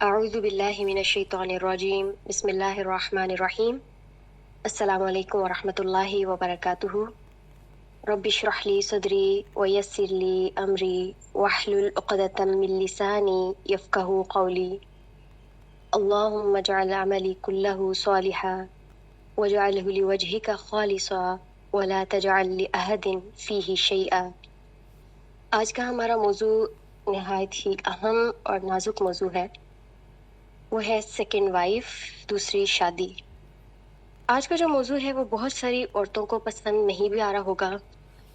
اعوذ باللہ من الشیطان الرجیم بسم اللہ الرحمن الرحیم السلام علیکم ورحمۃ اللہ وبرکاتہ رب اشرح لی صدری ویسر لی امری واحلل عقدۃ من لسانی یفقہوا قولی اللہم اجعل عملی کلہ صالحا واجعلہ لوجہک خالصا ولا تجعل لأحد فیہ شیئا۔ آج کا ہمارا موضوع نہایت ہی اہم اور نازک موضوع ہے، وہ ہے سیکنڈ وائف، دوسری شادی۔ آج کا جو موضوع ہے وہ بہت ساری عورتوں کو پسند نہیں بھی آ رہا ہوگا،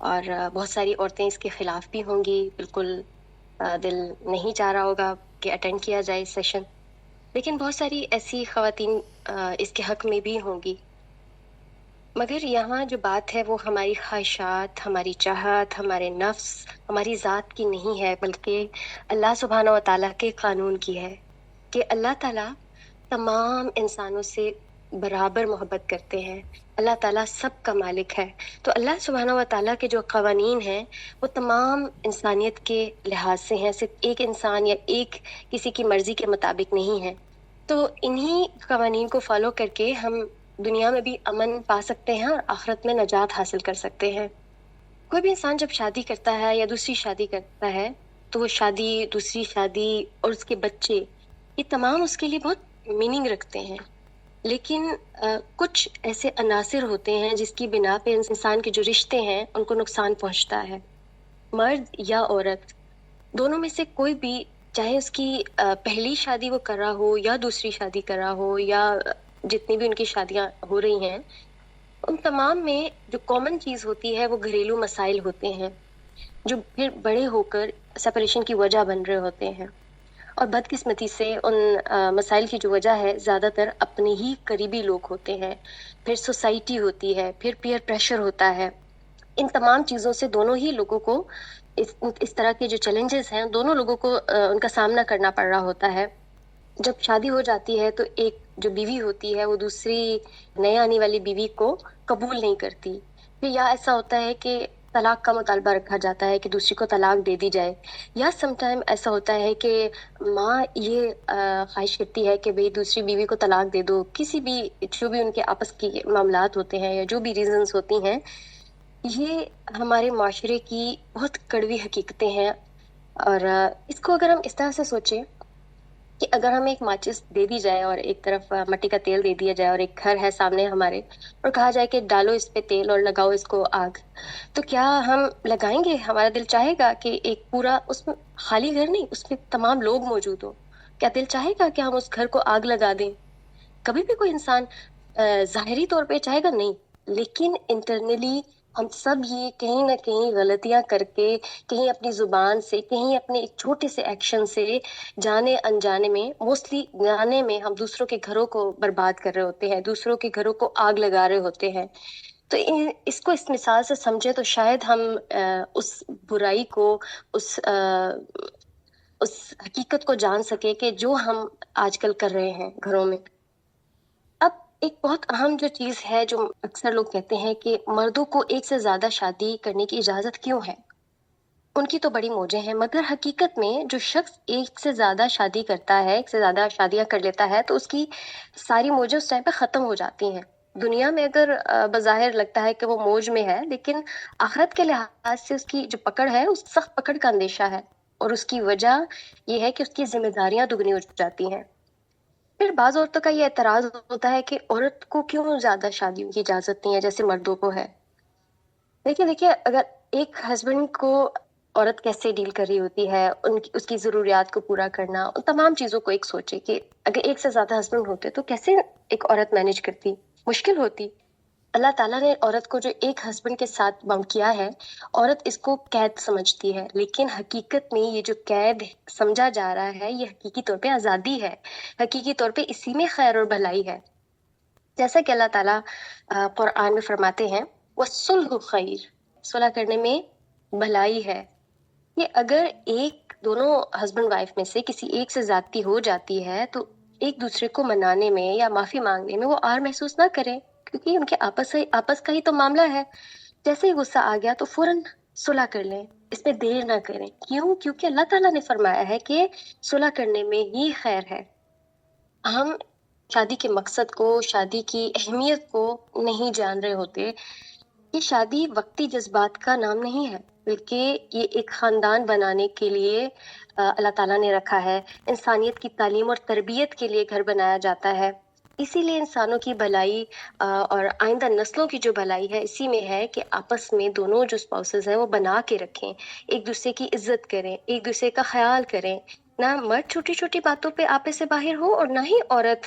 اور بہت ساری عورتیں اس کے خلاف بھی ہوں گی، بالکل دل نہیں چاہ رہا ہوگا کہ اٹینڈ کیا جائے سیشن، لیکن بہت ساری ایسی خواتین اس کے حق میں بھی ہوں گی۔ مگر یہاں جو بات ہے وہ ہماری خواہشات، ہماری چاہت، ہمارے نفس، ہماری ذات کی نہیں ہے، بلکہ اللہ سبحانہ و تعالیٰ کے قانون کی ہے کہ اللہ تعالیٰ تمام انسانوں سے برابر محبت کرتے ہیں۔ اللہ تعالیٰ سب کا مالک ہے، تو اللہ سبحانہ و تعالیٰ کے جو قوانین ہیں وہ تمام انسانیت کے لحاظ سے ہیں، صرف ایک انسان یا ایک کسی کی مرضی کے مطابق نہیں ہے۔ تو انہی قوانین کو فالو کر کے ہم دنیا میں بھی امن پا سکتے ہیں اور آخرت میں نجات حاصل کر سکتے ہیں۔ کوئی بھی انسان جب شادی کرتا ہے یا دوسری شادی کرتا ہے تو وہ شادی، دوسری شادی اور اس کے بچے، یہ تمام اس کے لیے بہت میننگ رکھتے ہیں، لیکن کچھ ایسے عناصر ہوتے ہیں جس کی بنا پہ انسان کے جو رشتے ہیں ان کو نقصان پہنچتا ہے۔ مرد یا عورت دونوں میں سے کوئی بھی، چاہے اس کی پہلی شادی وہ کر رہا ہو یا دوسری شادی کر رہا ہو یا جتنی بھی ان کی شادیاں ہو رہی ہیں، ان تمام میں جو کامن چیز ہوتی ہے وہ گھریلو مسائل ہوتے ہیں، جو پھر بڑے ہو کر سپریشن کی وجہ بن رہے ہوتے ہیں۔ اور بدقسمتی سے ان مسائل کی جو وجہ ہے زیادہ تر اپنے ہی قریبی لوگ ہوتے ہیں، پھر سوسائٹی ہوتی ہے، پھر پیئر پریشر ہوتا ہے۔ ان تمام چیزوں سے دونوں ہی لوگوں کو اس طرح کے جو چیلنجز ہیں دونوں لوگوں کو ان کا سامنا کرنا پڑ رہا ہوتا ہے۔ جب شادی ہو جاتی ہے تو ایک جو بیوی ہوتی ہے وہ دوسری نئے آنے والی بیوی کو قبول نہیں کرتی، پھر یا ایسا ہوتا ہے کہ طلاق کا مطالبہ رکھا جاتا ہے کہ دوسری کو طلاق دے دی جائے، یا سم ٹائم ایسا ہوتا ہے کہ ماں یہ خواہش کرتی ہے کہ بھئی دوسری بیوی کو طلاق دے دو، کسی بھی جو بھی ان کے آپس کی معاملات ہوتے ہیں یا جو بھی ریزنز ہوتی ہیں۔ یہ ہمارے معاشرے کی بہت کڑوی حقیقتیں ہیں، اور اس کو اگر ہم اس طرح سے سوچیں کہ اگر ہمیں ایک ماچس دے دی جائے اور ایک طرف مٹی کا تیل دے دیا جائے اور ایک گھر ہے سامنے ہمارے، اور کہا جائے کہ ڈالو اس پہ تیل اور لگاؤ اس کو آگ، تو کیا ہم لگائیں گے؟ ہمارا دل چاہے گا کہ ایک پورا، اس میں خالی گھر نہیں، اس میں تمام لوگ موجود ہوں، کیا دل چاہے گا کہ ہم اس گھر کو آگ لگا دیں؟ کبھی بھی کوئی انسان ظاہری طور پہ چاہے گا نہیں، لیکن انٹرنلی ہم سب یہ کہیں نہ کہیں غلطیاں کر کے، کہیں اپنی زبان سے، کہیں اپنے ایک چھوٹے سے ایکشن سے، جانے انجانے میں، موسٹلی جانے میں، ہم دوسروں کے گھروں کو برباد کر رہے ہوتے ہیں، دوسروں کے گھروں کو آگ لگا رہے ہوتے ہیں۔ تو اس کو اس مثال سے سمجھے تو شاید ہم اس برائی کو، اس حقیقت کو جان سکے کہ جو ہم آج کل کر رہے ہیں گھروں میں۔ اب ایک بہت اہم جو چیز ہے، جو اکثر لوگ کہتے ہیں کہ مردوں کو ایک سے زیادہ شادی کرنے کی اجازت کیوں ہے؟ ان کی تو بڑی موجیں ہیں، مگر حقیقت میں جو شخص ایک سے زیادہ شادی کرتا ہے، ایک سے زیادہ شادیاں کر لیتا ہے، تو اس کی ساری موجیں اس ٹائم پہ ختم ہو جاتی ہیں۔ دنیا میں اگر بظاہر لگتا ہے کہ وہ موج میں ہے، لیکن آخرت کے لحاظ سے اس کی جو پکڑ ہے، اس سخت پکڑ کا اندیشہ ہے، اور اس کی وجہ یہ ہے کہ اس کی ذمہ داریاں دگنی ہو جاتی ہیں۔ پھر بعض عورتوں کا یہ اعتراض ہوتا ہے کہ عورت کو کیوں زیادہ شادیوں کی اجازت نہیں ہے جیسے مردوں کو ہے۔ دیکھیے اگر ایک ہسبینڈ کو عورت کیسے ڈیل کر رہی ہوتی ہے، اس کی ضروریات کو پورا کرنا، ان تمام چیزوں کو ایک سوچے کہ اگر ایک سے زیادہ ہسبینڈ ہوتے تو کیسے ایک عورت مینج کرتی، مشکل ہوتی۔ اللہ تعالیٰ نے عورت کو جو ایک ہسبینڈ کے ساتھ باؤنڈ کیا ہے، عورت اس کو قید سمجھتی ہے، لیکن حقیقت میں یہ جو قید سمجھا جا رہا ہے یہ حقیقی طور پہ آزادی ہے، حقیقی طور پہ اسی میں خیر اور بھلائی ہے۔ جیسا کہ اللہ تعالیٰ قرآن میں فرماتے ہیں وَالصُّلْحُ خَيْرٌ، صلح کرنے میں بھلائی ہے۔ یہ اگر دونوں ہسبینڈ وائف میں سے کسی ایک سے زیادتی ہو جاتی ہے تو ایک دوسرے کو منانے میں یا معافی مانگنے میں وہ آر محسوس نہ کریں، کیونکہ ان کے آپس کا ہی تو معاملہ ہے۔ جیسے ہی غصہ آ گیا تو فوراً صلح کر لیں، اس میں دیر نہ کریں۔ کیوں؟ کیونکہ اللہ تعالیٰ نے فرمایا ہے کہ صلح کرنے میں ہی خیر ہے۔ ہم شادی کے مقصد کو، شادی کی اہمیت کو نہیں جان رہے ہوتے. یہ شادی وقتی جذبات کا نام نہیں ہے، بلکہ یہ ایک خاندان بنانے کے لیے اللہ تعالیٰ نے رکھا ہے. انسانیت کی تعلیم اور تربیت کے لیے گھر بنایا جاتا ہے. اسی لیے انسانوں کی بھلائی اور آئندہ نسلوں کی جو بھلائی ہے اسی میں ہے کہ آپس میں دونوں جو اسپاؤسز ہیں وہ بنا کے رکھیں، ایک دوسرے کی عزت کریں، ایک دوسرے کا خیال کریں. نہ مرد چھوٹی چھوٹی باتوں پہ آپے سے باہر ہو، اور نہ ہی عورت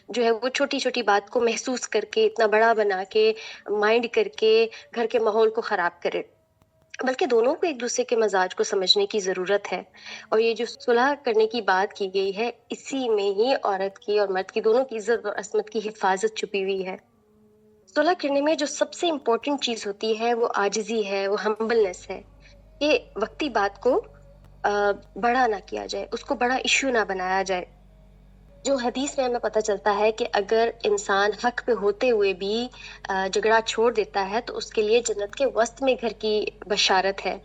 جو ہے وہ چھوٹی چھوٹی بات کو محسوس کر کے اتنا بڑا بنا کے مائنڈ کر کے گھر کے ماحول کو خراب کرے، بلکہ دونوں کو ایک دوسرے کے مزاج کو سمجھنے کی ضرورت ہے. اور یہ جو صلح کرنے کی بات کی گئی ہے، اسی میں ہی عورت کی اور مرد کی دونوں کی عزت اور عصمت کی حفاظت چھپی ہوئی ہے. صلح کرنے میں جو سب سے امپورٹنٹ چیز ہوتی ہے وہ عاجزی ہے، وہ ہمبلنس ہے، کہ وقتی بات کو بڑا نہ کیا جائے، اس کو بڑا ایشو نہ بنایا جائے. جو حدیث میں ہمیں پتہ چلتا ہے کہ اگر انسان حق پہ ہوتے ہوئے بھی جھگڑا چھوڑ دیتا ہے تو اس کے لیے جنت کے وسط میں گھر کی بشارت ہے.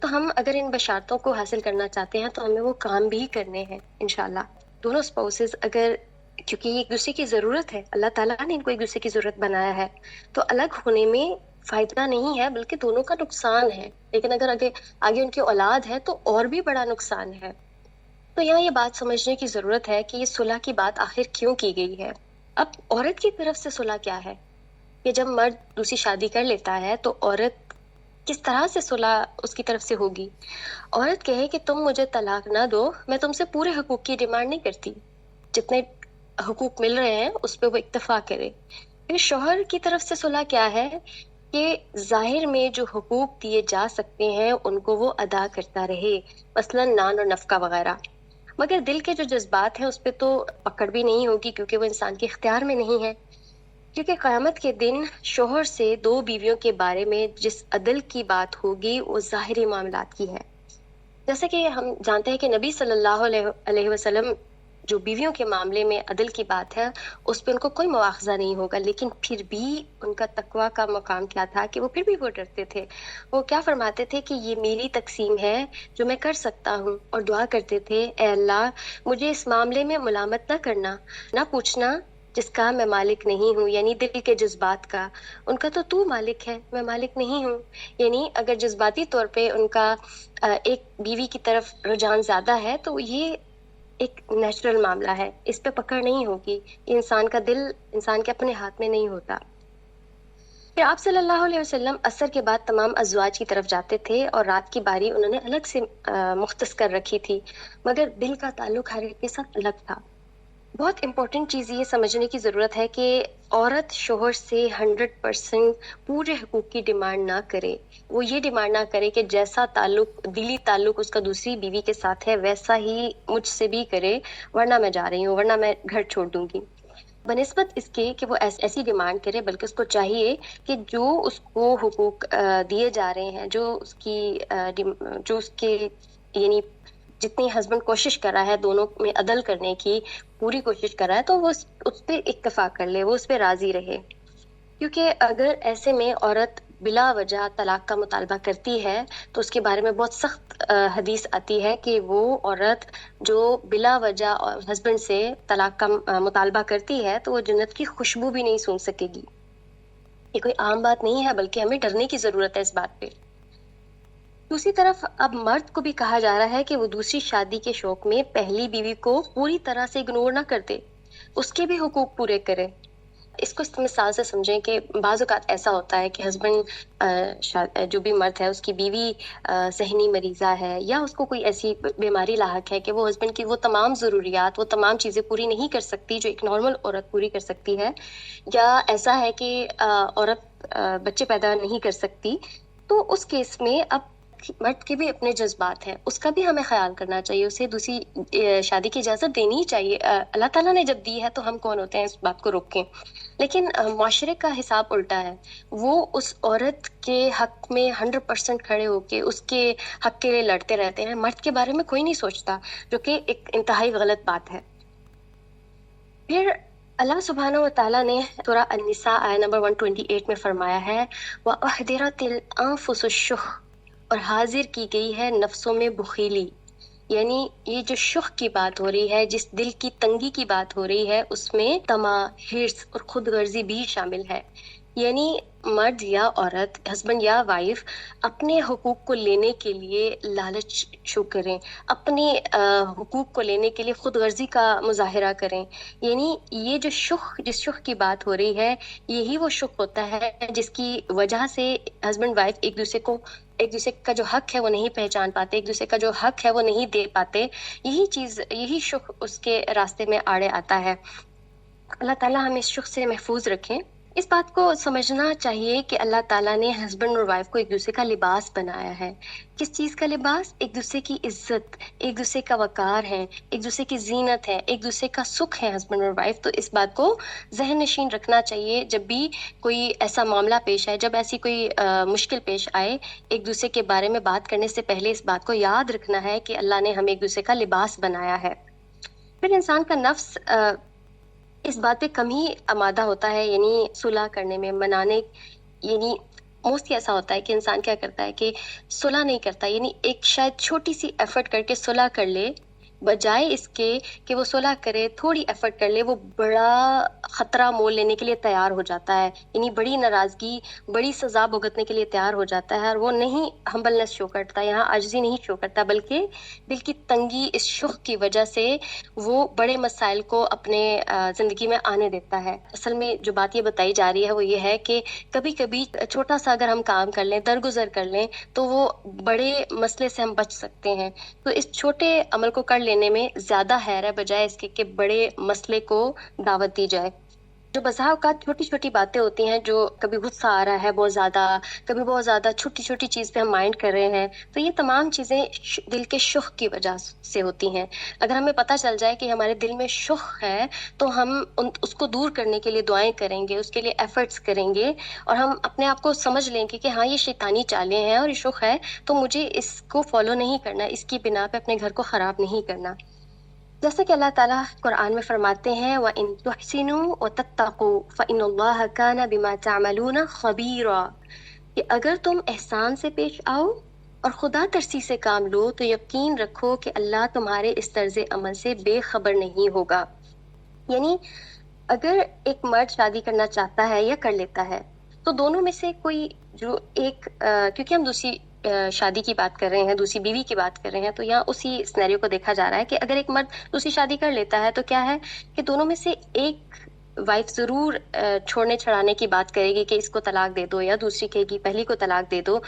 تو ہم اگر ان بشارتوں کو حاصل کرنا چاہتے ہیں تو ہمیں وہ کام بھی کرنے ہیں انشاءاللہ. دونوں اسپاؤسز اگر، کیونکہ یہ ایک دوسرے کی ضرورت ہے، اللہ تعالیٰ نے ان کو ایک دوسرے کی ضرورت بنایا ہے، تو الگ ہونے میں فائدہ نہیں ہے بلکہ دونوں کا نقصان ہے. لیکن اگر آگے ان کی اولاد ہے تو اور بھی بڑا نقصان ہے. تو یہاں یہ بات سمجھنے کی ضرورت ہے کہ یہ صلح کی بات آخر کیوں کی گئی ہے. اب عورت کی طرف سے صلح کیا ہے کہ جب مرد دوسری شادی کر لیتا ہے تو عورت کس طرح سے صلح اس کی طرف سے ہوگی. عورت کہے کہ تم مجھے طلاق نہ دو، میں تم سے پورے حقوق کی ڈیمانڈ نہیں کرتی، جتنے حقوق مل رہے ہیں اس پہ وہ اکتفا کرے. پھر شوہر کی طرف سے صلح کیا ہے کہ ظاہر میں جو حقوق دیے جا سکتے ہیں ان کو وہ ادا کرتا رہے، مثلا نان اور نفقہ وغیرہ. مگر دل کے جو جذبات ہیں اس پہ تو پکڑ بھی نہیں ہوگی، کیونکہ وہ انسان کے اختیار میں نہیں ہے. کیونکہ قیامت کے دن شوہر سے دو بیویوں کے بارے میں جس عدل کی بات ہوگی وہ ظاہری معاملات کی ہے. جیسا کہ ہم جانتے ہیں کہ نبی صلی اللہ علیہ وسلم جو بیویوں کے معاملے میں عدل کی بات ہے اس پہ ان کو کوئی مواخذہ نہیں ہوگا، لیکن پھر بھی ان کا تقویٰ کا مقام کیا تھا کہ وہ پھر بھی وہ ڈرتے تھے. وہ کیا فرماتے تھے کہ یہ میری تقسیم ہے جو میں کر سکتا ہوں، اور دعا کرتے تھے اے اللہ مجھے اس معاملے میں ملامت نہ کرنا، نہ پوچھنا جس کا میں مالک نہیں ہوں، یعنی دل کے جذبات کا. ان کا تو مالک ہے، میں مالک نہیں ہوں. یعنی اگر جذباتی طور پہ ان کا ایک بیوی کی طرف رجحان زیادہ ہے تو یہ ایک نیچرل معاملہ ہے، اس پہ پکڑ نہیں ہوگی. انسان کا دل انسان کے اپنے ہاتھ میں نہیں ہوتا. پھر آپ صلی اللہ علیہ وسلم عصر کے بعد تمام ازواج کی طرف جاتے تھے اور رات کی باری انہوں نے الگ سے مختص کر رکھی تھی، مگر دل کا تعلق ہر ایک کے ساتھ الگ تھا. بہت امپورٹنٹ چیز یہ سمجھنے کی ضرورت ہے کہ عورت شوہر سے 100% پورے حقوق کی ڈیمانڈ نہ کرے. وہ یہ ڈیمانڈ نہ کرے کہ جیسا تعلق، دلی تعلق اس کا دوسری بیوی کے ساتھ ہے ویسا ہی مجھ سے بھی کرے، ورنہ میں جا رہی ہوں، ورنہ میں گھر چھوڑ دوں گی. بنسبت اس کے کہ وہ ایسی ڈیمانڈ کرے، بلکہ اس کو چاہیے کہ جو اس کو حقوق دیے جا رہے ہیں، جو اس کے یعنی جتنی ہسبینڈ کوشش کر رہا ہے دونوں میں عدل کرنے کی پوری کوشش کر رہا ہے تو وہ اس پہ اکتفا کر لے، وہ اس پہ راضی رہے. کیونکہ اگر ایسے میں عورت بلا وجہ طلاق کا مطالبہ کرتی ہے تو اس کے بارے میں بہت سخت حدیث آتی ہے کہ وہ عورت جو بلا وجہ ہسبینڈ سے طلاق کا مطالبہ کرتی ہے تو وہ جنت کی خوشبو بھی نہیں سونگھ سکے گی. یہ کوئی عام بات نہیں ہے، بلکہ ہمیں ڈرنے کی ضرورت ہے اس بات پہ. دوسری طرف اب مرد کو بھی کہا جا رہا ہے کہ وہ دوسری شادی کے شوق میں پہلی بیوی کو پوری طرح سے اگنور نہ کر دے، اس کے بھی حقوق پورے کرے. اس کو اس مثال سے سمجھیں کہ بعض اوقات ایسا ہوتا ہے کہ ہسبینڈ جو بھی مرد ہے اس کی بیوی ذہنی مریضہ ہے یا اس کو کوئی ایسی بیماری لاحق ہے کہ وہ ہسبینڈ کی وہ تمام ضروریات، وہ تمام چیزیں پوری نہیں کر سکتی جو ایک نارمل عورت پوری کر سکتی ہے، یا ایسا ہے کہ عورت بچے پیدا نہیں کر سکتی. تو اس کیس میں اب مرد کے بھی اپنے جذبات ہیں، اس کا بھی ہمیں خیال کرنا چاہیے، اسے دوسری شادی کی اجازت دینی چاہیے. اللہ تعالیٰ نے جب دی ہے تو ہم کون ہوتے ہیں اس بات کو روکیں. لیکن معاشرے کا حساب الٹا ہے، وہ اس عورت کے حق میں 100% کھڑے ہو کے اس کے حق کے لیے لڑتے رہتے ہیں. مرد کے بارے میں کوئی نہیں سوچتا، جو کہ ایک انتہائی غلط بات ہے. پھر اللہ سبحانہ و تعالیٰ نے سورہ النساء آیہ نمبر 128 میں فرمایا ہے وَأُحْضِرَتِ الْأَنفُسُ الشُّحَّ، اور حاضر کی گئی ہے نفسوں میں بخیلی. یعنی یہ جو شخ کی بات ہو رہی ہے، جس دل کی تنگی کی بات ہو رہی ہے، اس میں طمع، حرص اور خود غرضی بھی شامل ہے۔ یعنی مرد یا عورت، ہسبینڈ یا وائف، اپنے حقوق کو لینے کے لیے لالچ شو کریں، اپنے حقوق کو لینے کے لیے خود غرضی کا مظاہرہ کریں۔ یعنی یہ جو جس شخ کی بات ہو رہی ہے، یہی وہ شخ ہوتا ہے جس کی وجہ سے ہسبینڈ وائف ایک دوسرے کا جو حق ہے وہ نہیں پہچان پاتے، ایک دوسرے کا جو حق ہے وہ نہیں دے پاتے۔ یہی شخ اس کے راستے میں آڑے آتا ہے۔ اللہ تعالیٰ ہمیں اس شخ سے محفوظ رکھیں۔ اس بات کو سمجھنا چاہیے کہ اللہ تعالیٰ نے ہسبینڈ اور وائف کو ایک دوسرے کا لباس بنایا ہے۔ کس چیز کا لباس؟ ایک دوسرے کی عزت، ایک دوسرے کا وقار ہے، ایک دوسرے کی زینت ہے، ایک دوسرے کا سکھ ہے ہسبینڈ اور وائف۔ تو اس بات کو ذہن نشین رکھنا چاہیے، جب بھی کوئی ایسا معاملہ پیش آئے، جب ایسی کوئی مشکل پیش آئے، ایک دوسرے کے بارے میں بات کرنے سے پہلے اس بات کو یاد رکھنا ہے کہ اللہ نے ہمیں ایک دوسرے کا لباس بنایا ہے۔ پھر انسان کا نفس اس بات پہ کم ہی آمادہ ہوتا ہے، یعنی صلح کرنے میں، منانے، یعنی موسٹلی ایسا ہوتا ہے کہ انسان کیا کرتا ہے کہ صلح نہیں کرتا، یعنی ایک شاید چھوٹی سی ایفرٹ کر کے صلح کر لے، بجائے اس کے کہ وہ صلح کرے، تھوڑی ایفرٹ کر لے، وہ بڑا خطرہ مول لینے کے لیے تیار ہو جاتا ہے، یعنی بڑی ناراضگی، بڑی سزا بھگتنے کے لیے تیار ہو جاتا ہے، اور وہ نہیں ہمبلنس شو کرتا، یہاں عاجزی نہیں شو کرتا، بلکہ دل کی تنگی، اس شخ کی وجہ سے وہ بڑے مسائل کو اپنے زندگی میں آنے دیتا ہے۔ اصل میں جو بات یہ بتائی جا رہی ہے وہ یہ ہے کہ کبھی کبھی چھوٹا سا اگر ہم کام کر لیں، درگزر کر لیں، تو وہ بڑے مسئلے سے ہم بچ سکتے ہیں۔ تو اس چھوٹے عمل کو کر لینے میں زیادہ خیر ہے، بجائے اس کے کہ بڑے مسئلے کو دعوت دی جائے۔ جو بسا اوقات چھوٹی چھوٹی باتیں ہوتی ہیں، جو کبھی غصہ آ رہا ہے بہت زیادہ، کبھی بہت زیادہ چھوٹی چھوٹی چیز پہ ہم مائنڈ کر رہے ہیں، تو یہ تمام چیزیں دل کے شخ کی وجہ سے ہوتی ہیں۔ اگر ہمیں پتہ چل جائے کہ ہمارے دل میں شخ ہے، تو ہم اس کو دور کرنے کے لیے دعائیں کریں گے، اس کے لیے ایفرٹس کریں گے، اور ہم اپنے آپ کو سمجھ لیں گے کہ ہاں یہ شیطانی چالیں ہیں اور یہ شخ ہے، تو مجھے اس کو فالو نہیں کرنا، اس کی بنا پہ اپنے گھر کو خراب نہیں کرنا۔ جیسے کہ اللہ تعالیٰ قرآن میں فرماتے ہیں وَإِن تُحْسِنُوا وَتَتَّقُوا فَإِنَّ اللَّهَ كَانَ بِمَا تَعْمَلُونَ خَبِيرًا، کہ اگر تم احسان سے پیش آؤ اور خدا ترسی سے کام لو، تو یقین رکھو کہ اللہ تمہارے اس طرز عمل سے بے خبر نہیں ہوگا۔ یعنی اگر ایک مرد شادی کرنا چاہتا ہے یا کر لیتا ہے، تو دونوں میں سے کوئی جو ایک کیونکہ ہم دوسری شادی کی بات کر رہے ہیں، دوسری بیوی کی بات کر رہے ہیں، تو یہاں اسی سینیریو کو دیکھا جا رہا ہے کہ اگر ایک مرد دوسری شادی کر لیتا ہے تو کیا ہے کہ دونوں میں سے ایک وائف ضرور چھوڑنے چھڑانے کی بات کرے گی کہ اس کو طلاق دے دو، یا دوسری کہے گی پہلی کو طلاق دے دو،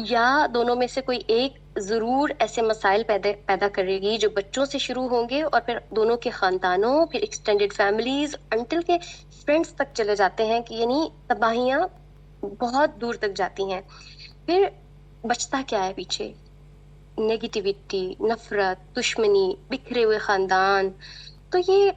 یا دونوں میں سے کوئی ایک ضرور ایسے مسائل پیدا کرے گی جو بچوں سے شروع ہوں گے، اور پھر دونوں کے خاندانوں، پھر ایکسٹینڈڈ فیملیز، انٹل کے فرینڈس تک چلے جاتے ہیں، کہ یعنی تباہیاں بہت دور تک جاتی ہیں۔ پھر بچتا کیا ہے پیچھے؟ نیگیٹیوٹی، نفرت، دشمنی، بکھرے ہوئے خاندان۔ تو یہ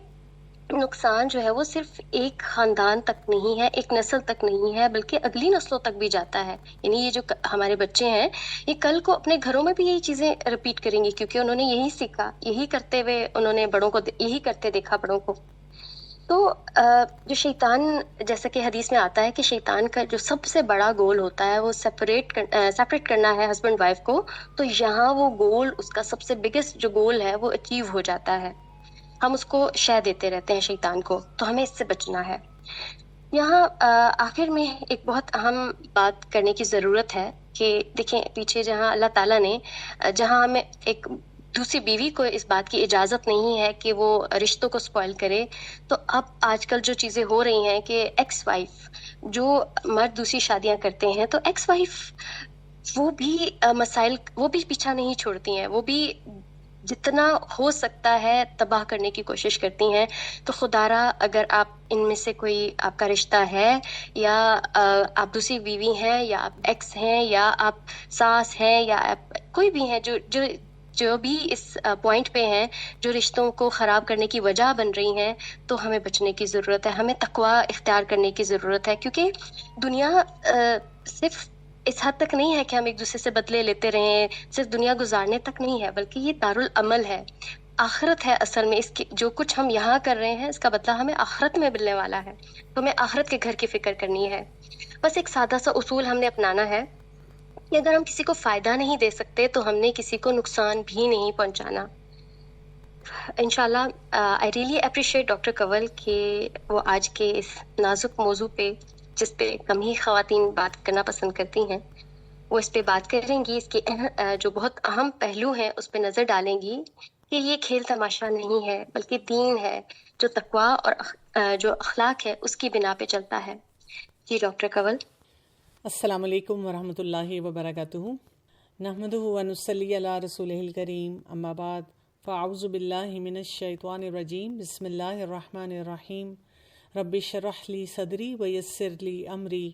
نقصان جو ہے وہ صرف ایک خاندان تک نہیں ہے، ایک نسل تک نہیں ہے، بلکہ اگلی نسلوں تک بھی جاتا ہے۔ یعنی یہ جو ہمارے بچے ہیں، یہ کل کو اپنے گھروں میں بھی یہی چیزیں رپیٹ کریں گی، کیونکہ انہوں نے یہی سیکھا، یہی کرتے ہوئے انہوں نے بڑوں کو یہی کرتے دیکھا بڑوں کو۔ تو جو شیطان، جیسا کہ حدیث میں آتا ہے کہ شیطان کا جو سب سے بڑا گول ہوتا ہے وہ سیپریٹ کرنا ہے ہسبینڈ وائف کو، تو یہاں وہ گول، اس کا سب سے بگیسٹ جو گول ہے وہ اچیو ہو جاتا ہے۔ ہم اس کو شے دیتے رہتے ہیں شیطان کو، تو ہمیں اس سے بچنا ہے۔ یہاں آخر میں ایک بہت اہم بات کرنے کی ضرورت ہے کہ دیکھیں پیچھے جہاں اللہ تعالیٰ نے جہاں ہمیں ایک دوسری بیوی کو اس بات کی اجازت نہیں ہے کہ وہ رشتوں کو سپوائل کرے، تو اب آج کل جو چیزیں ہو رہی ہیں کہ ایکس وائف، جو مرد دوسری شادیاں کرتے ہیں، تو ایکس وائف وہ بھی مسائل، وہ بھی پیچھا نہیں چھوڑتی ہیں، وہ بھی جتنا ہو سکتا ہے تباہ کرنے کی کوشش کرتی ہیں۔ تو خدا را اگر آپ ان میں سے کوئی آپ کا رشتہ ہے، یا آپ دوسری بیوی ہیں، یا آپ ایکس ہیں، یا آپ ساس ہیں، یا آپ کوئی بھی ہیں جو بھی اس پوائنٹ پہ ہیں، جو رشتوں کو خراب کرنے کی وجہ بن رہی ہیں، تو ہمیں بچنے کی ضرورت ہے، ہمیں تقوی اختیار کرنے کی ضرورت ہے، کیونکہ دنیا صرف اس حد تک نہیں ہے کہ ہم ایک دوسرے سے بدلے لیتے رہیں، صرف دنیا گزارنے تک نہیں ہے، بلکہ یہ دارالعمل ہے، آخرت ہے اصل میں۔ اس کی جو کچھ ہم یہاں کر رہے ہیں، اس کا بدلہ ہمیں آخرت میں ملنے والا ہے، تو ہمیں آخرت کے گھر کی فکر کرنی ہے۔ بس ایک سادہ سا اصول ہم نے اپنانا ہے کہ اگر ہم کسی کو فائدہ نہیں دے سکتے تو ہم نے کسی کو نقصان بھی نہیں پہنچانا. انشاءاللہ آئی ریئلی اپریشیٹ ڈاکٹر کنول کہ وہ آج کے اس نازک موضوع پہ، جس پہ کم ہی خواتین بات کرنا پسند کرتی ہیں، وہ اس پہ بات کریں گی. اس کے جو بہت اہم پہلو ہیں اس پہ نظر ڈالیں گی کہ یہ کھیل تماشا نہیں ہے بلکہ دین ہے جو تقویٰ اور جو اخلاق ہے اس کی بنا پہ چلتا ہے. جی ڈاکٹر کنول. السلام علیکم ورحمۃ اللہ وبرکاتہ. نحمدہ و نصلی علی رسولہ الکریم، اما بعد، فاعوذ باللہ من الشیطان الرجیم، بسم اللہ الرحمن الرحیم. رب اشرح لی صدری ویسر لی امری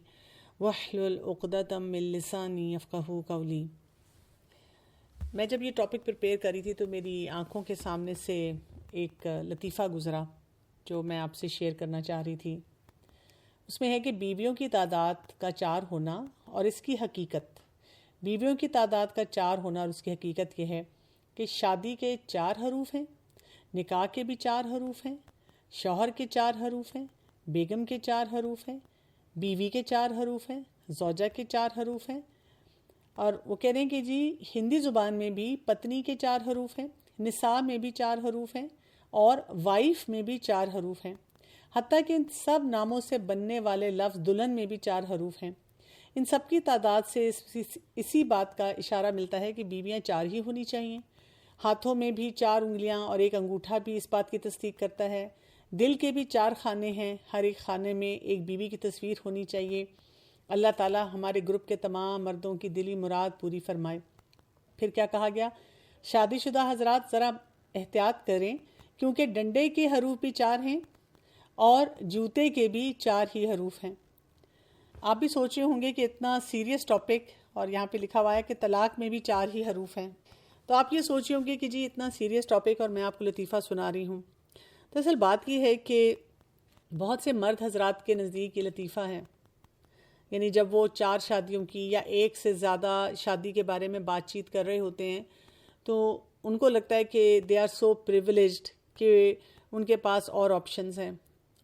واحلل عقدۃ من لسانی یفقہوا قولی. میں جب یہ ٹاپک پریپیئر کری تھی تو میری آنکھوں کے سامنے سے ایک لطیفہ گزرا جو میں آپ سے شیئر کرنا چاہ رہی تھی. اس میں ہے کہ بیویوں کی تعداد کا 4 ہونا اور اس کی حقیقت. بیویوں کی تعداد کا 4 ہونا اور اس کی حقیقت یہ ہے کہ شادی کے 4 حروف ہیں، نکاح کے بھی 4 حروف ہیں، شوہر کے 4 حروف ہیں، بیگم کے 4 حروف ہیں، بیوی کے 4 حروف ہیں، زوجہ کے 4 حروف ہیں. اور وہ کہہ رہے ہیں کہ جی ہندی زبان میں بھی پتنی کے 4 حروف ہیں، نساء میں بھی 4 حروف ہیں اور وائف میں بھی 4 حروف ہیں. حتیٰ کہ ان سب ناموں سے بننے والے لفظ دلہن میں بھی 4 حروف ہیں. ان سب کی تعداد سے اسی بات کا اشارہ ملتا ہے کہ بیویاں 4 ہی ہونی چاہیے. ہاتھوں میں بھی 4 انگلیاں اور ایک انگوٹھا بھی اس بات کی تصدیق کرتا ہے. دل کے بھی 4 خانے ہیں، ہر ایک خانے میں ایک بیوی کی تصویر ہونی چاہیے. اللہ تعالیٰ ہمارے گروپ کے تمام مردوں کی دلی مراد پوری فرمائے. پھر کیا کہا گیا؟ شادی شدہ حضرات ذرا احتیاط کریں کیونکہ ڈنڈے کے حروف بھی 4 ہیں اور جوتے کے بھی 4 ہی حروف ہیں. آپ بھی سوچ رہے ہوں گے کہ اتنا سیریس ٹاپک، اور یہاں پہ لکھا ہوا ہے کہ طلاق میں بھی 4 ہی حروف ہیں. تو آپ یہ سوچ رہے ہوں گے کہ جی اتنا سیریس ٹاپک اور میں آپ کو لطیفہ سنا رہی ہوں. دراصل بات یہ ہے کہ بہت سے مرد حضرات کے نزدیک یہ لطیفہ ہے. یعنی جب وہ 4 شادیوں کی یا ایک سے زیادہ شادی کے بارے میں بات چیت کر رہے ہوتے ہیں تو ان کو لگتا ہے کہ دے آر سو پریویلیجڈ کہ ان کے پاس اور آپشنز ہیں.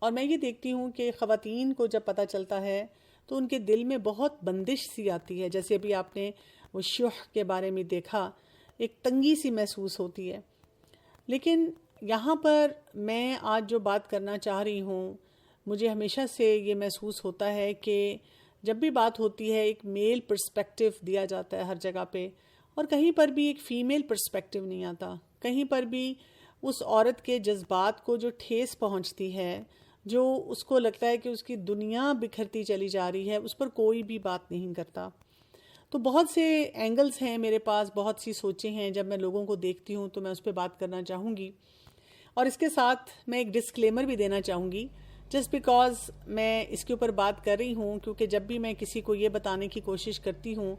اور میں یہ دیکھتی ہوں کہ خواتین کو جب پتہ چلتا ہے تو ان کے دل میں بہت بندش سی آتی ہے. جیسے ابھی آپ نے وہ شح کے بارے میں دیکھا، ایک تنگی سی محسوس ہوتی ہے. لیکن یہاں پر میں آج جو بات کرنا چاہ رہی ہوں، مجھے ہمیشہ سے یہ محسوس ہوتا ہے کہ جب بھی بات ہوتی ہے ایک میل پرسپیکٹیو دیا جاتا ہے ہر جگہ پہ، اور کہیں پر بھی ایک فیمیل پرسپیکٹیو نہیں آتا. کہیں پر بھی اس عورت کے جذبات کو جو ٹھیس پہنچتی ہے، جو اس کو لگتا ہے کہ اس کی دنیا بکھرتی چلی جا رہی ہے، اس پر کوئی بھی بات نہیں کرتا. تو بہت سے اینگلز ہیں میرے پاس، بہت سی سوچیں ہیں. جب میں لوگوں کو دیکھتی ہوں تو میں اس پہ بات کرنا چاہوں گی. اور اس کے ساتھ میں ایک ڈسکلیمر بھی دینا چاہوں گی، جسٹ بیکاز میں اس کے اوپر بات کر رہی ہوں کیونکہ جب بھی میں کسی کو یہ بتانے کی کوشش کرتی ہوں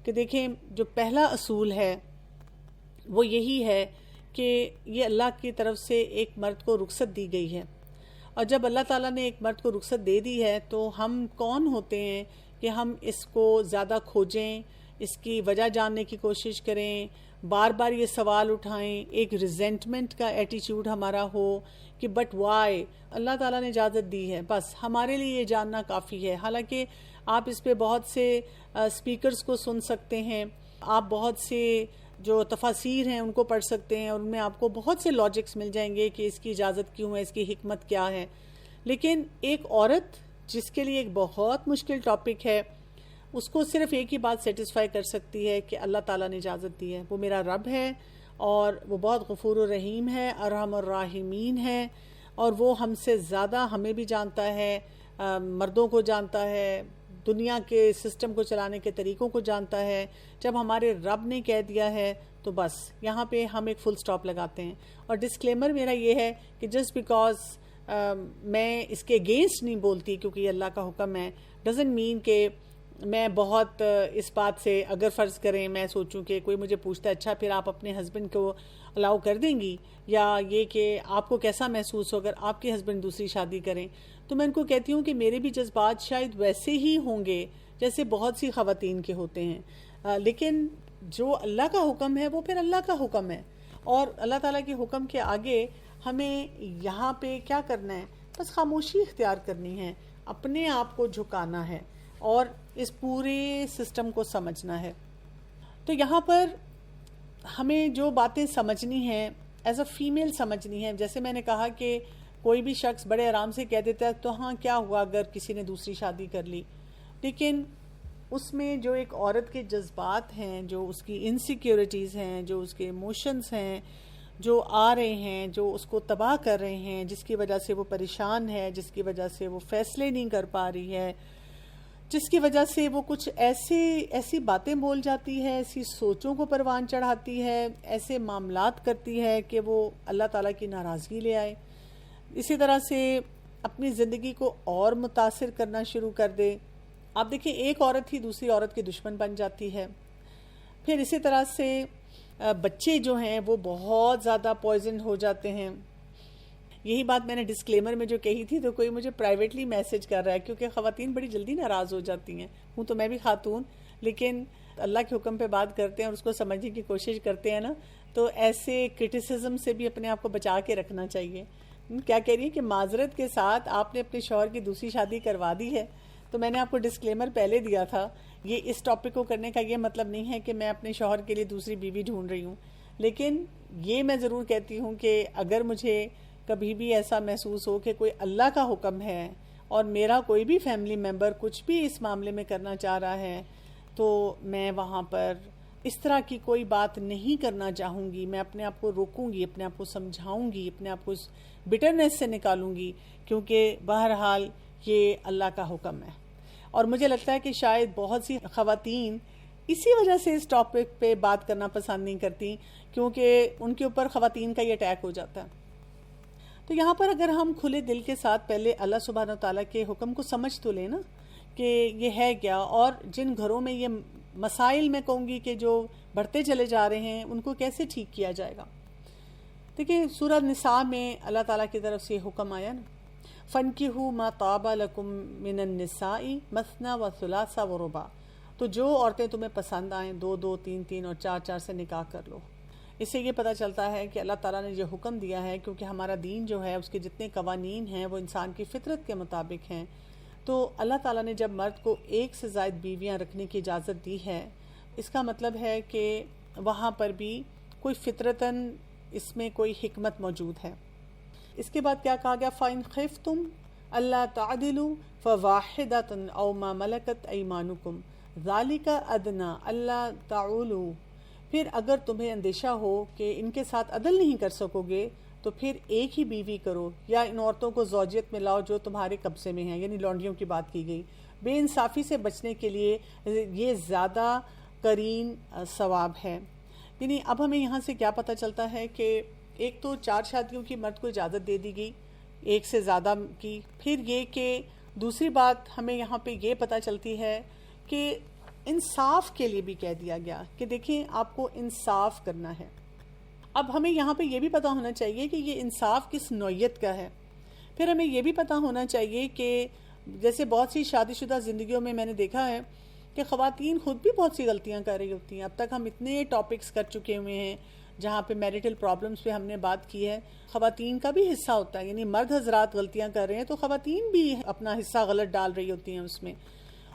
کہ دیکھیں جو پہلا اصول ہے وہ یہی ہے کہ یہ اللہ کی طرف سے ایک مرد کو رخصت دی گئی ہے. اور جب اللہ تعالیٰ نے ایک مرد کو رخصت دے دی ہے تو ہم کون ہوتے ہیں کہ ہم اس کو زیادہ کھوجیں، اس کی وجہ جاننے کی کوشش کریں، بار بار یہ سوال اٹھائیں، ایک ریزنٹمنٹ کا ایٹیچیوڈ ہمارا ہو کہ بٹ وائی. اللہ تعالیٰ نے اجازت دی ہے، بس ہمارے لیے یہ جاننا کافی ہے. حالانکہ آپ اس پہ بہت سے اسپیکرز کو سن سکتے ہیں، آپ بہت سے جو تفاسیر ہیں ان کو پڑھ سکتے ہیں اور ان میں آپ کو بہت سے لاجکس مل جائیں گے کہ اس کی اجازت کیوں ہے، اس کی حکمت کیا ہے. لیکن ایک عورت جس کے لیے ایک بہت مشکل ٹاپک ہے، اس کو صرف ایک ہی بات سیٹسفائی کر سکتی ہے کہ اللہ تعالیٰ نے اجازت دی ہے. وہ میرا رب ہے اور وہ بہت غفور الرحیم ہے، ارحم الراحمین ہے، اور وہ ہم سے زیادہ ہمیں بھی جانتا ہے، مردوں کو جانتا ہے، دنیا کے سسٹم کو چلانے کے طریقوں کو جانتا ہے. جب ہمارے رب نے کہہ دیا ہے تو بس یہاں پہ ہم ایک فل سٹاپ لگاتے ہیں. اور ڈسکلیمر میرا یہ ہے کہ جسٹ بیکاز میں اس کے اگینسٹ نہیں بولتی کیونکہ یہ اللہ کا حکم ہے، ڈزنٹ مین کہ میں بہت اس بات سے، اگر فرض کریں میں سوچوں کہ کوئی مجھے پوچھتا ہے اچھا پھر آپ اپنے ہسبینڈ کو الاؤ کر دیں گی، یا یہ کہ آپ کو کیسا محسوس ہو اگر آپ کے ہسبینڈ دوسری شادی کریں، تو میں ان کو کہتی ہوں کہ میرے بھی جذبات شاید ویسے ہی ہوں گے جیسے بہت سی خواتین کے ہوتے ہیں. لیکن جو اللہ کا حکم ہے وہ پھر اللہ کا حکم ہے، اور اللہ تعالیٰ کے حکم کے آگے ہمیں یہاں پہ کیا کرنا ہے؟ بس خاموشی اختیار کرنی ہے، اپنے آپ کو جھکانا ہے. اور اس پورے سسٹم کو سمجھنا ہے. تو یہاں پر ہمیں جو باتیں سمجھنی ہیں ایز اے فیمیل سمجھنی ہے. جیسے میں نے کہا کہ کوئی بھی شخص بڑے آرام سے کہہ دیتا ہے تو ہاں کیا ہوا اگر کسی نے دوسری شادی کر لی، لیکن اس میں جو ایک عورت کے جذبات ہیں، جو اس کی انسیکیورٹیز ہیں، جو اس کے ایموشنز ہیں، جو آ رہے ہیں، جو اس کو تباہ کر رہے ہیں، جس کی وجہ سے وہ پریشان ہے، جس کی وجہ سے وہ فیصلے نہیں کر پا رہی ہے، جس کی وجہ سے وہ کچھ ایسی باتیں بول جاتی ہے، ایسی سوچوں کو پروان چڑھاتی ہے، ایسے معاملات کرتی ہے کہ وہ اللہ تعالیٰ کی ناراضگی لے آئے. اسی طرح سے اپنی زندگی کو اور متاثر کرنا شروع کر دے. آپ دیکھیں ایک عورت ہی دوسری عورت کی دشمن بن جاتی ہے. پھر اسی طرح سے بچے جو ہیں وہ بہت زیادہ پوائزن ہو جاتے ہیں. یہی بات میں نے ڈسکلیمر میں جو کہی تھی تو کوئی مجھے پرائیویٹلی میسج کر رہا ہے، کیونکہ خواتین بڑی جلدی ناراض ہو جاتی ہیں. ہوں تو میں بھی خاتون، لیکن اللہ کے حکم پہ بات کرتے ہیں اور اس کو سمجھنے کی کوشش کرتے ہیں نا، تو ایسے کرٹیسزم سے بھی اپنے آپ کو بچا کے رکھنا چاہیے. کیا کہہ رہی ہے کہ معذرت کے ساتھ آپ نے اپنے شوہر کی دوسری شادی کروا دی ہے. تو میں نے آپ کو ڈسکلیمر پہلے دیا تھا، یہ اس ٹاپک کو کرنے کا یہ مطلب نہیں ہے کہ میں اپنے شوہر کے لیے دوسری بیوی ڈھونڈ رہی ہوں، لیکن یہ میں ضرور کہتی ہوں کہ اگر مجھے کبھی بھی ایسا محسوس ہو کہ کوئی اللہ کا حکم ہے اور میرا کوئی بھی فیملی ممبر کچھ بھی اس معاملے میں کرنا چاہ رہا ہے، تو میں وہاں پر اس طرح کی کوئی بات نہیں کرنا چاہوں گی. میں اپنے آپ کو روکوں گی، اپنے آپ کو سمجھاؤں گی، اپنے آپ کو اس بٹرنس سے نکالوں گی، کیونکہ بہرحال یہ اللہ کا حکم ہے. اور مجھے لگتا ہے کہ شاید بہت سی خواتین اسی وجہ سے اس ٹاپک پہ بات کرنا پسند نہیں کرتی، کیونکہ ان کے اوپر خواتین کا یہ اٹیک ہو جاتا ہے. تو یہاں پر اگر ہم کھلے دل کے ساتھ پہلے اللہ سبحانہ و تعالیٰ کے حکم کو سمجھ تو لیں نا کہ یہ ہے کیا، اور جن گھروں میں یہ مسائل میں کہوں گی کہ جو بڑھتے چلے جا رہے ہیں ان کو کیسے ٹھیک کیا جائے گا. دیکھیں سورہ نساء میں اللہ تعالیٰ کی طرف سے یہ حکم آیا نا، فَانْكِحُوا مَا طَابَ لَكُم مِّنَ النِّسَاءِ مَثْنَىٰ وَثُلَاثَ وَرُبَاعَ. تو جو عورتیں تمہیں پسند آئیں 2 2 3 3 اور 4 4 سے نکاح کر لو. اس سے یہ پتہ چلتا ہے کہ اللہ تعالیٰ نے یہ حکم دیا ہے، کیونکہ ہمارا دین جو ہے اس کے جتنے قوانین ہیں وہ انسان کی فطرت کے مطابق ہیں. تو اللہ تعالیٰ نے جب مرد کو 1 سے زائد بیویاں رکھنے کی اجازت دی ہے، اس کا مطلب ہے کہ وہاں پر بھی کوئی فطرتاً اس میں کوئی حکمت موجود ہے. اس کے بعد کیا کہا گیا، فَإِنْ خِفْتُمْ أَلَّا تَعْدِلُوا فَوَاحِدَةً أَوْ مَا مَلَكَتْ أَيْمَانُكُمْ ذَلِكَ أَدْنَىٰ أَلَّا تَعُولُوا. پھر اگر تمہیں اندیشہ ہو کہ ان کے ساتھ عدل نہیں کر سکو گے تو پھر ایک ہی بیوی کرو، یا ان عورتوں کو زوجیت میں لاؤ جو تمہارے قبضے میں ہیں، یعنی لونڈیوں کی بات کی گئی. بے انصافی سے بچنے کے لیے یہ زیادہ قرین ثواب ہے. یعنی اب ہمیں یہاں سے کیا پتہ چلتا ہے کہ ایک تو 4 شادیوں کی مرد کو اجازت دے دی گئی، 1 سے زیادہ کی. پھر یہ کہ دوسری بات ہمیں یہاں پہ یہ پتہ چلتی ہے کہ انصاف کے لیے بھی کہہ دیا گیا کہ دیکھیں آپ کو انصاف کرنا ہے. اب ہمیں یہاں پہ یہ بھی پتہ ہونا چاہیے کہ یہ انصاف کس نوعیت کا ہے. پھر ہمیں یہ بھی پتہ ہونا چاہیے کہ جیسے بہت سی شادی شدہ زندگیوں میں میں نے دیکھا ہے کہ خواتین خود بھی بہت سی غلطیاں کر رہی ہوتی ہیں. اب تک ہم اتنے ٹاپکس کر چکے ہوئے ہیں جہاں پہ میریٹل پرابلمس پہ ہم نے بات کی ہے، خواتین کا بھی حصہ ہوتا ہے. یعنی مرد حضرات غلطیاں کر رہے ہیں تو خواتین بھی اپنا حصہ غلط ڈال رہی ہوتی ہیں اس میں.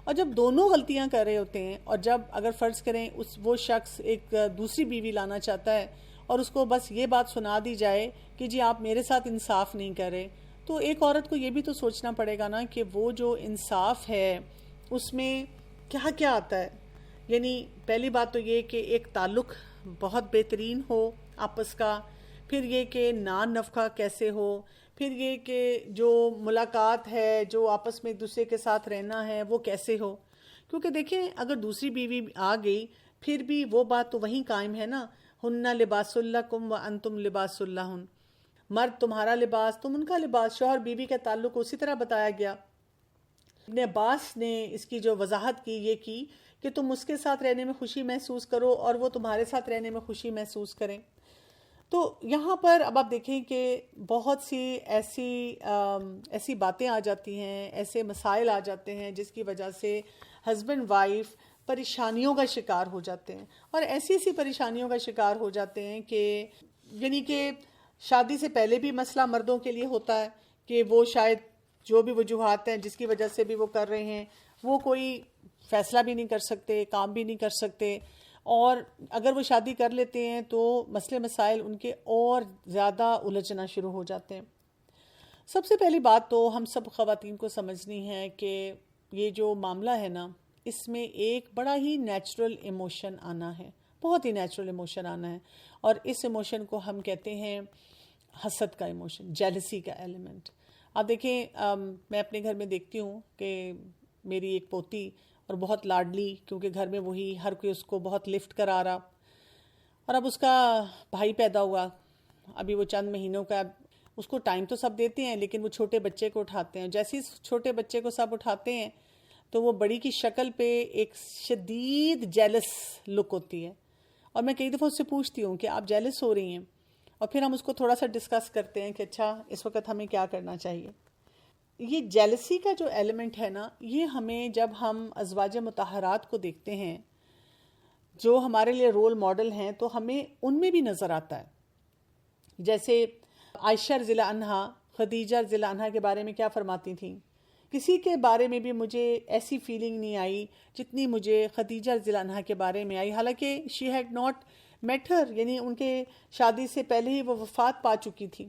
اور جب دونوں غلطیاں کر رہے ہوتے ہیں، اور جب اگر فرض کریں وہ شخص ایک دوسری بیوی لانا چاہتا ہے اور اس کو بس یہ بات سنا دی جائے کہ جی آپ میرے ساتھ انصاف نہیں کر رہے، تو ایک عورت کو یہ بھی تو سوچنا پڑے گا نا کہ وہ جو انصاف ہے اس میں کیا کیا آتا ہے. یعنی پہلی بات تو یہ کہ ایک تعلق بہت بہترین ہو آپس کا، پھر یہ کہ نان نفقہ کیسے ہو، پھر یہ کہ جو ملاقات ہے، جو آپس میں ایک دوسرے کے ساتھ رہنا ہے وہ کیسے ہو. کیونکہ دیکھیں اگر دوسری بیوی آ گئی پھر بھی وہ بات تو وہیں قائم ہے نا، ہن لباس لکم وانتم لباس لہن. مرد تمہارا لباس، تم ان کا لباس. شوہر بیوی کا تعلق اسی طرح بتایا گیا. ابن عباس نے اس کی جو وضاحت کی یہ کی کہ تم اس کے ساتھ رہنے میں خوشی محسوس کرو اور وہ تمہارے ساتھ رہنے میں خوشی محسوس کریں. تو یہاں پر اب آپ دیکھیں کہ بہت سی ایسی باتیں آ جاتی ہیں، ایسے مسائل آ جاتے ہیں جس کی وجہ سے ہسبینڈ وائف پریشانیوں کا شکار ہو جاتے ہیں، اور ایسی پریشانیوں کا شکار ہو جاتے ہیں کہ یعنی کہ شادی سے پہلے بھی مسئلہ مردوں کے لیے ہوتا ہے کہ وہ شاید جو بھی وجوہات ہیں جس کی وجہ سے بھی وہ کر رہے ہیں، وہ کوئی فیصلہ بھی نہیں کر سکتے، کام بھی نہیں کر سکتے، اور اگر وہ شادی کر لیتے ہیں تو مسئلے مسائل ان کے اور زیادہ الجھنا شروع ہو جاتے ہیں۔ سب سے پہلی بات تو ہم سب خواتین کو سمجھنی ہے کہ یہ جو معاملہ ہے نا، اس میں ایک بڑا ہی نیچرل ایموشن آنا ہے، بہت ہی نیچرل ایموشن آنا ہے، اور اس ایموشن کو ہم کہتے ہیں حسد کا ایموشن، جیلسی کا ایلیمنٹ۔ آپ دیکھیں میں اپنے گھر میں دیکھتی ہوں کہ میری ایک پوتی، اور بہت لاڈلی، کیونکہ گھر میں وہی ہر کوئی اس کو بہت لفٹ کرا رہا، اور اب اس کا بھائی پیدا ہوا، ابھی وہ چند مہینوں کا، اس کو ٹائم تو سب دیتے ہیں لیکن وہ چھوٹے بچے کو اٹھاتے ہیں، جیسے ہی چھوٹے بچے کو سب اٹھاتے ہیں تو وہ بڑی کی شکل پہ ایک شدید جیلس لک ہوتی ہے، اور میں کئی دفعہ اس سے پوچھتی ہوں کہ آپ جیلس ہو رہی ہیں، اور پھر ہم اس کو تھوڑا سا ڈسکس کرتے ہیں کہ اچھا اس وقت ہمیں کیا کرنا چاہیے۔ یہ جیلسی کا جو ایلیمنٹ ہے نا، یہ ہمیں جب ہم ازواج مطہرات کو دیکھتے ہیں جو ہمارے لیے رول ماڈل ہیں تو ہمیں ان میں بھی نظر آتا ہے۔ جیسے عائشہ رضی اللہ عنہا، خدیجہ رضی اللہ عنہا کے بارے میں کیا فرماتی تھیں؟ کسی کے بارے میں بھی مجھے ایسی فیلنگ نہیں آئی جتنی مجھے خدیجہ رضی اللہ عنہا کے بارے میں آئی، حالانکہ شی ہیڈ ناٹ میٹ ہر، یعنی ان کے شادی سے پہلے ہی وہ وفات پا چکی تھی،